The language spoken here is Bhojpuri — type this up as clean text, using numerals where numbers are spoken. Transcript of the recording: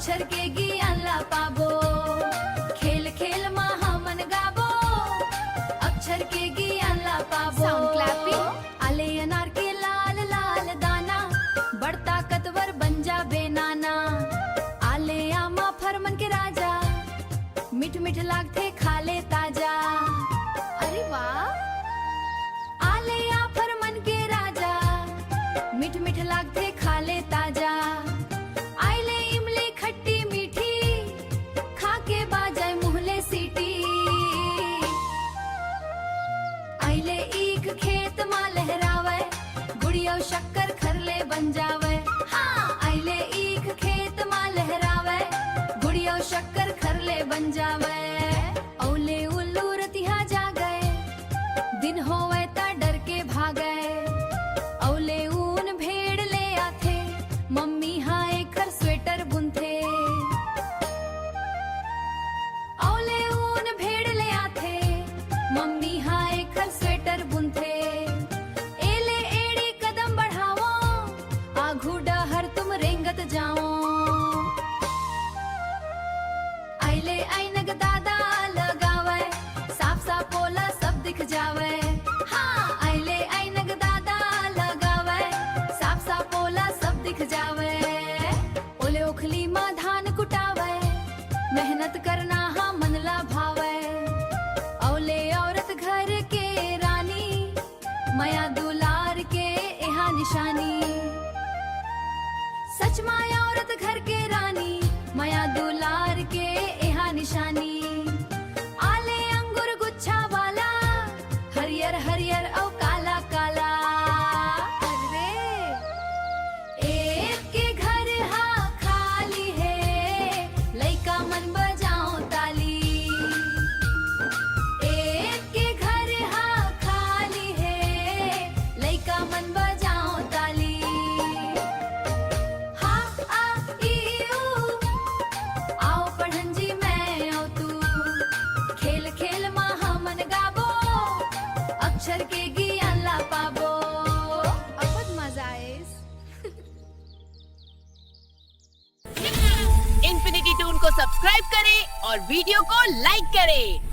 अक्षर के ज्ञानला पाबो, खेल खेल मा हमन गाबो, अक्षर के ज्ञानला पाबो। Sound clapping. आले अनार के लाल लाल दाना, बड़ ताकतवर बन जा बेनाना। आले आमा फरमन के राजा, मिठ मिठ लागथे खा ले ताजा। अरे वाह, आले आ फरमन के राजा, मिठ मिठ लागथे खा ले ताजा। आइले इमली खट्टी मीठी, खा के बाजाय मुहले सीटी। आइले ईख खेत मा लहरावे, गुड़ियो शक्कर खरले बन जावे। हाँ, आइले ईख खेत मा लहरावे, गुड़ियो शक्कर खरले बन जावे। औले उल्लू रतिहा जागे, दिन होवे ता डर के भागे। औले ऊन भेड़ ले आथे, मम्मी हाय खर स्वेटर बुनथे। औले ऊन भेड़ ले आथे, मम्मी हाय खर स्वेटर बुनथे। एले एड़ी कदम बढ़ावो, आघू डहर तुम रेंगत जाओ। आइले ऐनक दादा लगावे, साफ साफ पोला सब दिख जावे। हाँ, आइले ऐनक दादा लगावे, साफ साफ पोला सब दिख जावे। ओले ओखली मा धान कुटावे, मेहनत करना हाँ मनला भावे। औले औरत घर के रानी, मया दुलार के यहाँ निशानी। सच माया औरत घर के रानी, मया दुलार के यहाँ निशानी। आले अंगूर गुच्छा वाला, हरियर हरियर औ काला काला। अरे एक के घर हा खाली है, लइका मन बजाओ ताली। एक के घर हा खाली है, लइका मन बजाओ ताली। हा आ ई ऊ, आओ पढ़न जी मैं औ तू। खेल खेल मा हमन गाबो, अक्षर के ज्ञानला पाबो। बहुत मजा आए। इन्फिनिटी टून को सब्सक्राइब करें और वीडियो को लाइक करें।